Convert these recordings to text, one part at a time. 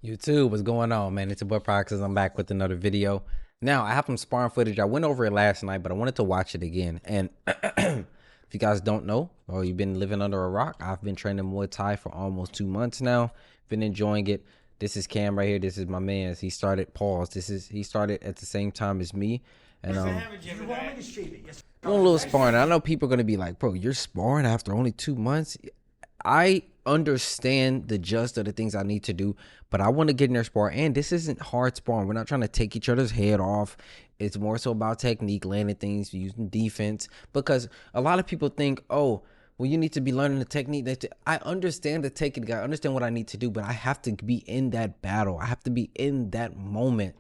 YouTube, what's going on, man? It's your boy Pryoxis. I'm back with another video. Now, I have some sparring footage. I went over it last night, but I wanted to watch it again. And if you guys don't know, or you've been living under a rock, I've been training Muay Thai for almost 2 months now. Been enjoying it. This is Cam right here. This is my man. He started, he started at the same time as me. And doing a little sparring. I know people are going to be like, bro, you're sparring after only 2 months? I understand the gist of the things I need to do, but I want to get in there spar. And this isn't hard sparring. We're not trying to take each other's head off. It's more so about technique, landing things, using defense. Because a lot of people think, oh, well, you need to be learning the technique. I understand the technique. I understand what I need to do, but I have to be in that battle. I have to be in that moment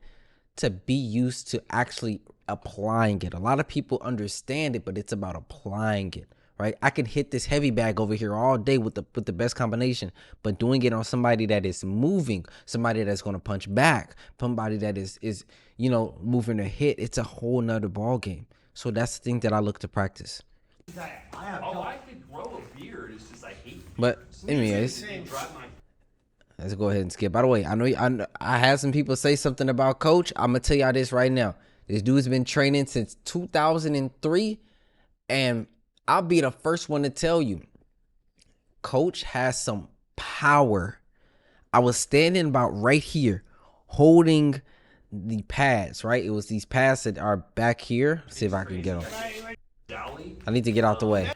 to be used to actually applying it. A lot of people understand it, but it's about applying it. Right? I can hit this heavy bag over here all day with the best combination, but doing it on somebody that is moving, somebody that's going to punch back, somebody that is moving to hit, it's a whole nother ball game. So that's the thing that I look to practice. I could grow a beard. It's just I hate beards. But anyways, let's go ahead and skip. By the way, I had some people say something about Coach. I'm gonna tell y'all this right now. This dude's been training since 2003, and I'll be the first one to tell you, Coach has some power. I was standing about right here, holding the pads, right? It was these pads that are back here. Let's see if I can get them. I need to get out the way.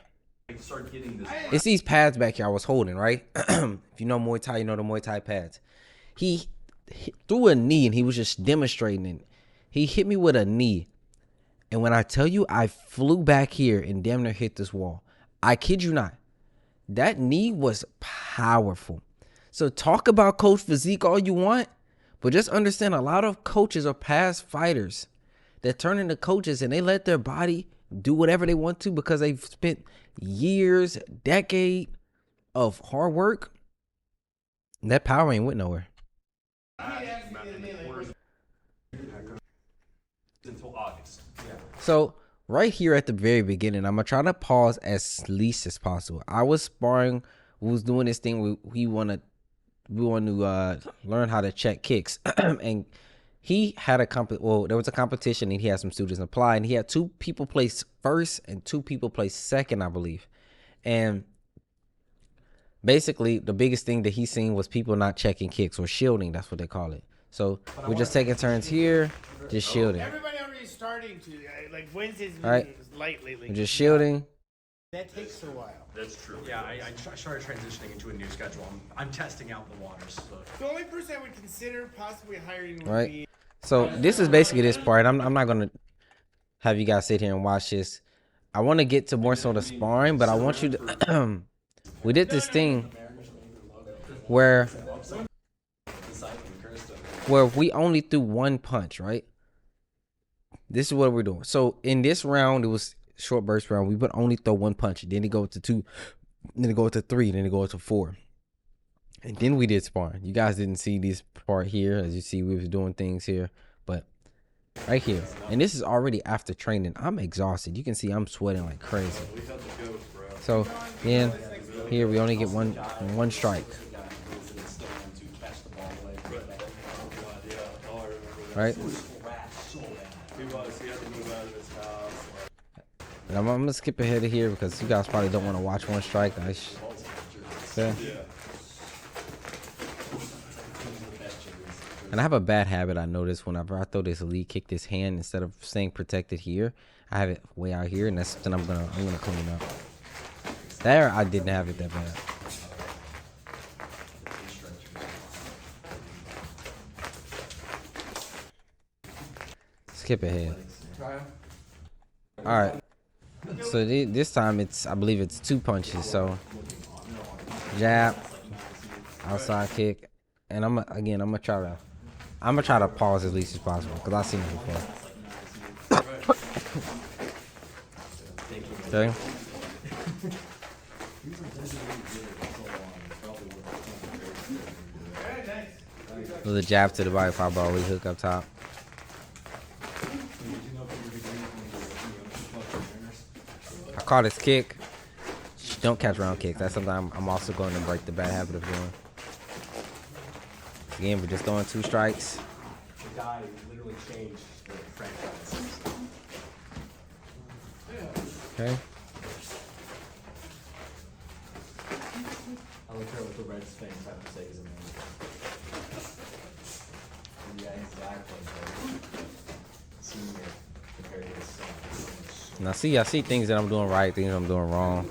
It's these pads back here I was holding, right? If you know Muay Thai, you know the Muay Thai pads. He threw a knee, and he was just demonstrating it. He hit me with a knee. And when I tell you I flew back here and damn near hit this wall, I kid you not, that knee was powerful. So talk about coach physique all you want, but just understand a lot of coaches are past fighters that turn into coaches and they let their body do whatever they want to because they've spent years, decade of hard work. And that power ain't went nowhere. Until August. Yeah. So right here at the very beginning, I'm gonna try to pause as least as possible. I was sparring, we was doing this thing. We want to learn how to check kicks, and he had there was a competition, and he had some students apply, and he had 2 people place first and 2 people place second, I believe. And basically, the biggest thing that he seen was people not checking kicks or shielding. That's what they call it. So we're just taking turns here, just shielding. Everybody already starting to like Wednesday's right. light lately. We're just shielding. That takes a while. That's true. Yeah, I started transitioning into a new schedule. I'm testing out the waters. So. The only person I would consider possibly hiring would Right. be. So this is basically this part. I'm not gonna have you guys sit here and watch this. I want to get to more so the sparring, but I want you to. We did this thing where we only threw 1 punch, right? This is what we're doing. So in this round, it was short burst round. We would only throw 1 punch. Then it go to 2, then it go to 3, then it go to 4. And then we did sparring. You guys didn't see this part here. As you see, we was doing things here. But right here. And this is already after training. I'm exhausted. You can see I'm sweating like crazy. So then here we only get one strike. Right? And I'm gonna skip ahead of here because you guys probably don't want to watch one strike. And I have a bad habit I noticed whenever I throw this lead kick, this hand, instead of staying protected here, I have it way out here, and that's something I'm gonna clean up. There, I didn't have it that bad. Skip ahead. All right. So this time I believe it's 2 punches. So jab, outside kick, and I'm gonna try to pause as least as possible because I've seen it before. Okay. With a jab to the body, pop ball, we hook up top. I caught his kick. Don't catch round kicks. That's something I'm also going to break the bad habit of doing. Again, we're just throwing 2 strikes. The guy literally changed the franchise. Okay. I look at what the Reds fans have to say is amazing. Yeah, exactly. Senior compared to his son. Now, see, I see things that I'm doing right, things I'm doing wrong.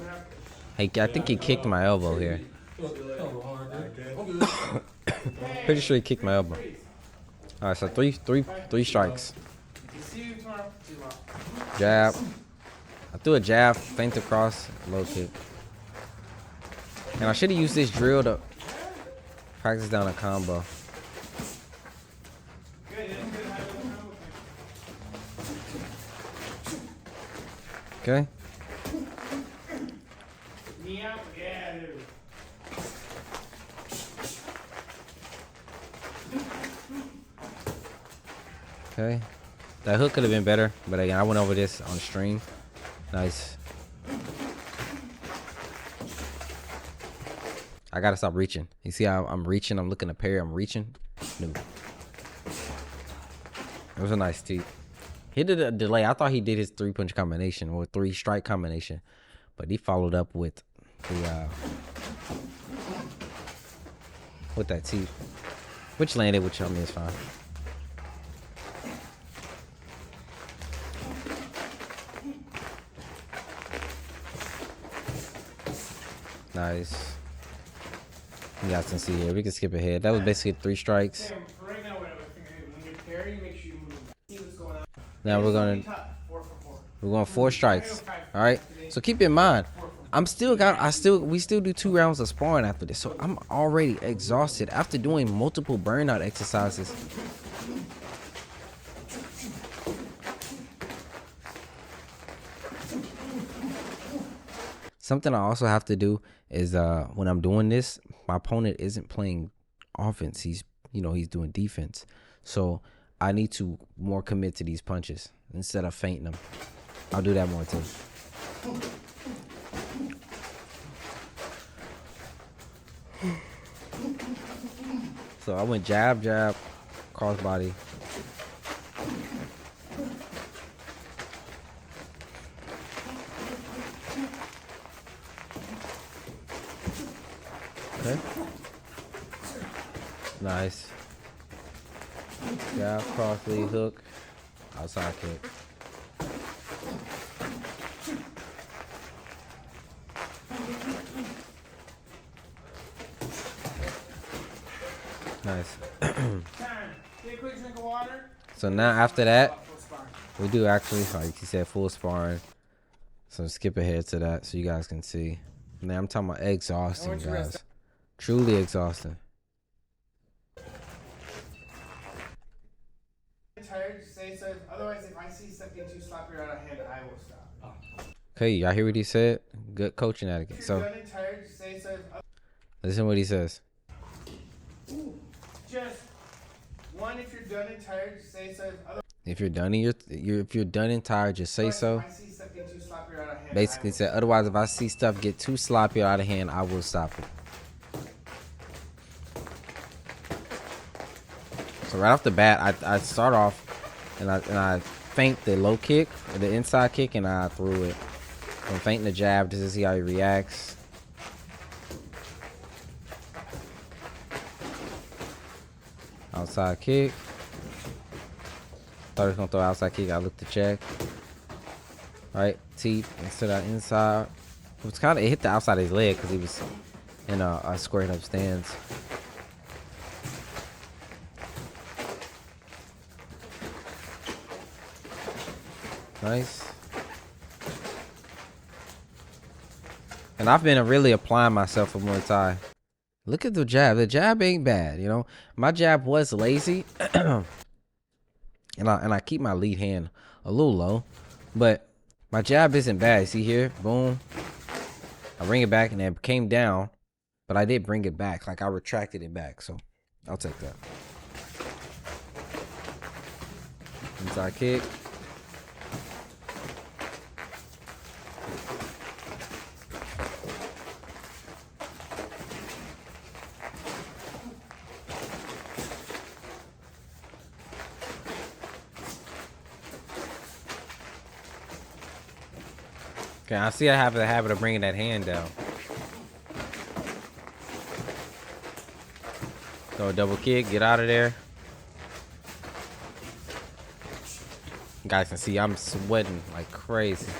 Hey, I think he kicked my elbow here. Pretty sure he kicked my elbow. All right, so three strikes. Jab. I threw a jab, feint across, low kick. And I should have used this drill to practice down a combo. Okay. Okay. That hook could have been better, but again, I went over this on stream. Nice. I gotta stop reaching. You see how I'm reaching? I'm looking to parry. I'm reaching. No. It was a nice teep. He did a delay. I thought he did his 3-punch combination or 3-strike combination, but he followed up with the with that teep, which landed, which I mean is fine. Nice. You guys can see here. We can skip ahead. That was basically 3 strikes. Now we're going 4 strikes. All right. So keep in mind, we still do 2 rounds of sparring after this. So I'm already exhausted after doing multiple burnout exercises. Something I also have to do is when I'm doing this, my opponent isn't playing offense. He's doing defense. So I need to more commit to these punches instead of feinting them. I'll do that more too. So I went jab, jab, crossbody. Okay. Nice. Jab, cross lead hook, outside kick. Nice. So now after that, we do actually, like he said, full sparring. So skip ahead to that so you guys can see. Now I'm talking about exhausting, guys. Truly exhausting. Tired, say so. Otherwise, if I see something too sloppy or out of hand, I will stop. Okay, y'all hear what he said? Good coaching etiquette. So listen what he says. Just one, if you're done and tired, say so. If you're done if you're done and tired, just say so. Basically said, otherwise, if I see stuff get too sloppy or out of hand, I will stop it. So right off the bat, I start off and I feint the low kick, or the inside kick, and I threw it. I'm feinting the jab just to see how he reacts. Outside kick. Thought he was gonna throw outside kick. I looked to check. Right, teep instead of inside. It hit the outside of his leg because he was in a squared up stance. Nice. And I've been really applying myself for Muay Thai. Look at the jab. The jab ain't bad, you know. My jab was lazy, and I keep my lead hand a little low, but my jab isn't bad. See here, boom. I bring it back, and it came down, but I did bring it back. Like I retracted it back, so I'll take that. Inside kick. Okay, I see I have the habit of bringing that hand down. Throw a double kick, get out of there. You guys can see I'm sweating like crazy.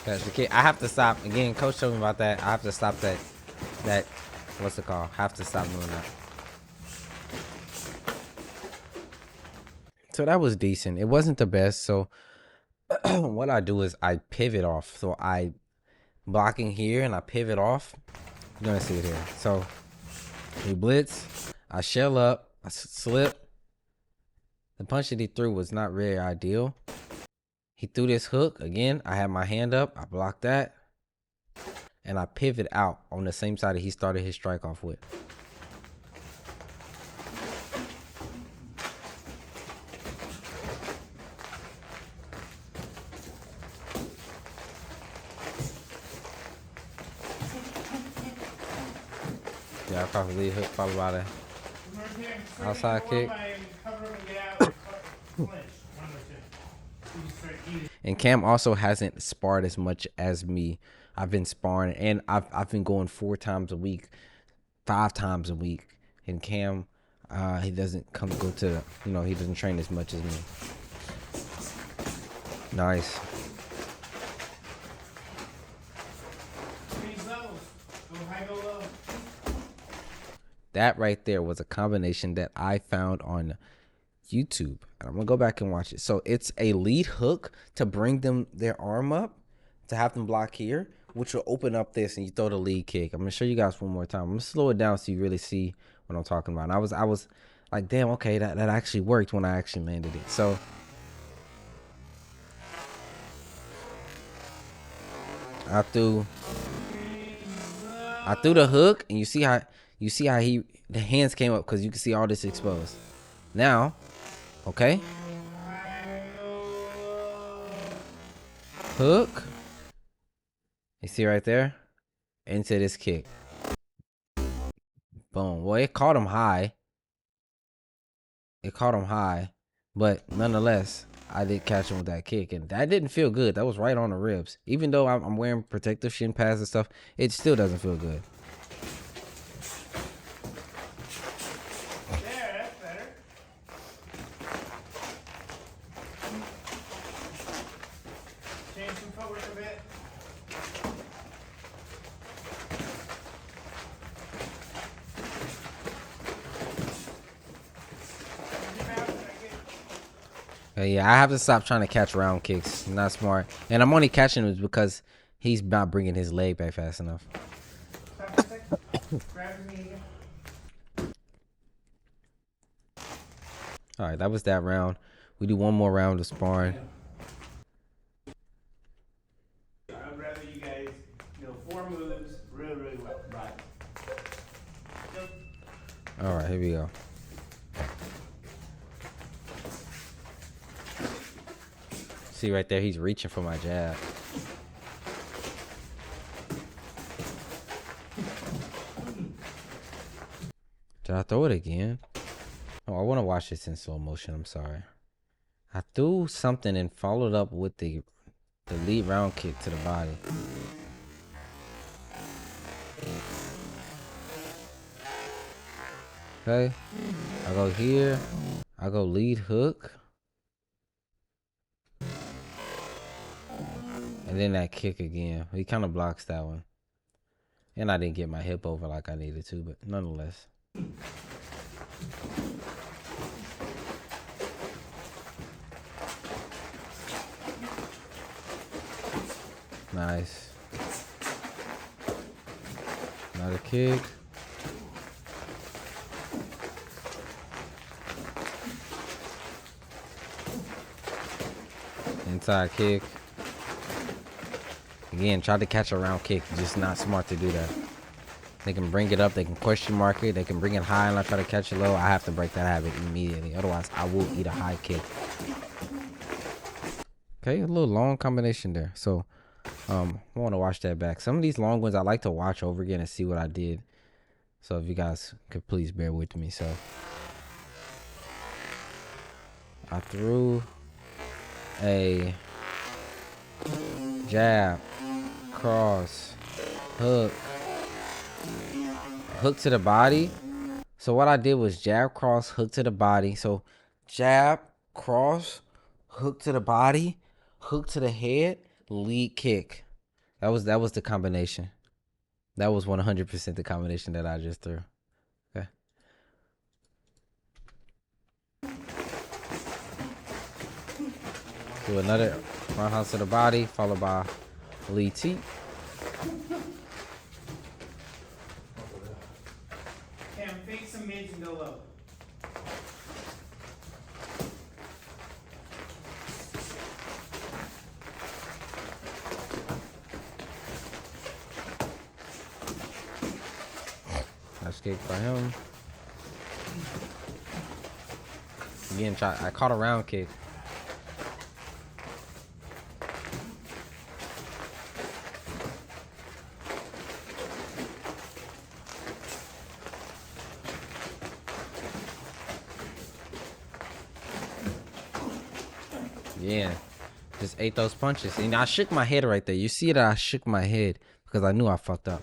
That's the kick. I have to stop. Again, coach told me about that. I have to stop that. What's it called? Have to stop doing that. So that was decent. It wasn't the best. So what I do is I pivot off. So I blocking here and I pivot off. You're gonna see it here. So he blitz. I shell up. I slip. The punch that he threw was not really ideal. He threw this hook again. I had my hand up. I blocked that. And I pivot out on the same side that he started his strike off with. Yeah, I probably hook followed by the outside kick. And Cam also hasn't sparred as much as me. I've been sparring, and I've been going 4 times a week, 5 times a week. And Cam, he doesn't go to, he doesn't train as much as me. Nice. That right there was a combination that I found on YouTube. And I'm gonna go back and watch it. So it's a lead hook to bring their arm up, to have them block here, which will open up this, and you throw the lead kick. I'm gonna show you guys one more time. I'm gonna slow it down so you really see what I'm talking about. And I was like, damn, okay, that actually worked when I actually landed it. So I threw the hook, and you see how the hands came up, because you can see all this exposed. Now, okay, hook. You see right there, into this kick. Boom. Well, it caught him high. But nonetheless, I did catch him with that kick, and that didn't feel good. That was right on the ribs. Even though I'm wearing protective shin pads and stuff, it still doesn't feel good. There, that's better. Change some footwork a bit. Yeah, I have to stop trying to catch round kicks. Not smart. And I'm only catching him because he's not bringing his leg back fast enough. Stop for a second. Grab your knee again. All right, that was that round. We do one more round of sparring. I'd rather you guys know 4 moves really well. Right. Yep. All right, here we go. See right there, he's reaching for my jab. Did I throw it again? Oh, I want to watch this in slow motion. I'm sorry. I threw something and followed up with the lead round kick to the body. Okay. I go here. I go lead hook. And then that kick again. He kind of blocks that one. And I didn't get my hip over like I needed to, but nonetheless. Nice. Another kick. Inside kick. Again, try to catch a round kick. Just not smart to do that. They can bring it up. They can question mark it. They can bring it high and I try to catch it low. I have to break that habit immediately. Otherwise, I will eat a high kick. Okay, a little long combination there. So, I want to watch that back. Some of these long ones I like to watch over again and see what I did. So if you guys could please bear with me. So I threw a jab, cross, hook to the body. So what I did was jab, cross, hook to the body. So jab, cross, hook to the body, hook to the head, lead kick. That was the combination. That was 100% the combination that I just threw. Okay. Do another roundhouse to the body, followed by lead T. Cam, fake some mids and go low. Nice kick by him. Again, I caught a round kick. Yeah, just ate those punches. And I shook my head right there. You see that I shook my head because I knew I fucked up.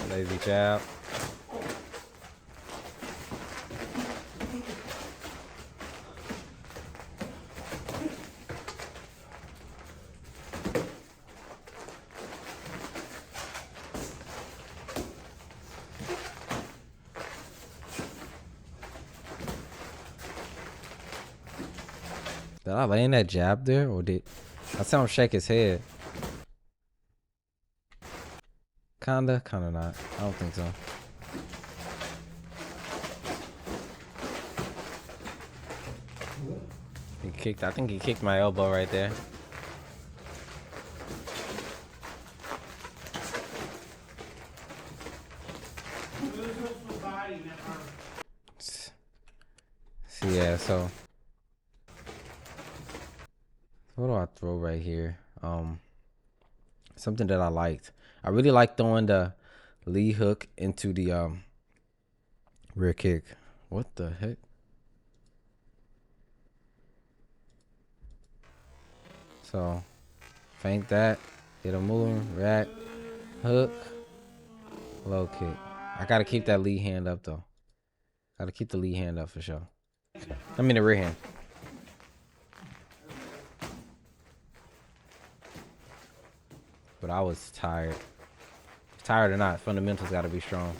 Lazy jab. Did I land that jab there, or did I saw him shake his head? Kinda not. I don't think so. He kicked. I think he kicked my elbow right there. So yeah, so what do I throw right here? Something that I liked. I really like throwing the lead hook into the rear kick. What the heck? So feint that, get him moving, rack, hook, low kick. I gotta keep that lead hand up though. Gotta keep the lead hand up for sure. I mean the rear hand. But I was tired. Tired or not, fundamentals gotta be strong.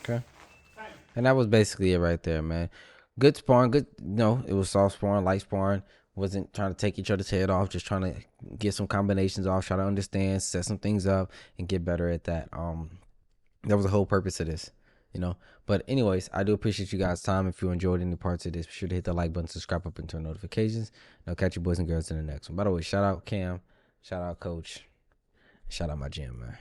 Okay. And that was basically it right there, man. Good sparring, good, it was soft sparring, light sparring. Wasn't trying to take each other's head off, just trying to get some combinations off, try to understand, set some things up, and get better at that. That was the whole purpose of this, But anyways, I do appreciate you guys' time. If you enjoyed any parts of this, be sure to hit the like button, subscribe up, and turn notifications. And I'll catch you boys and girls in the next one. By the way, shout out Cam, shout out Coach, shout out my gym, man.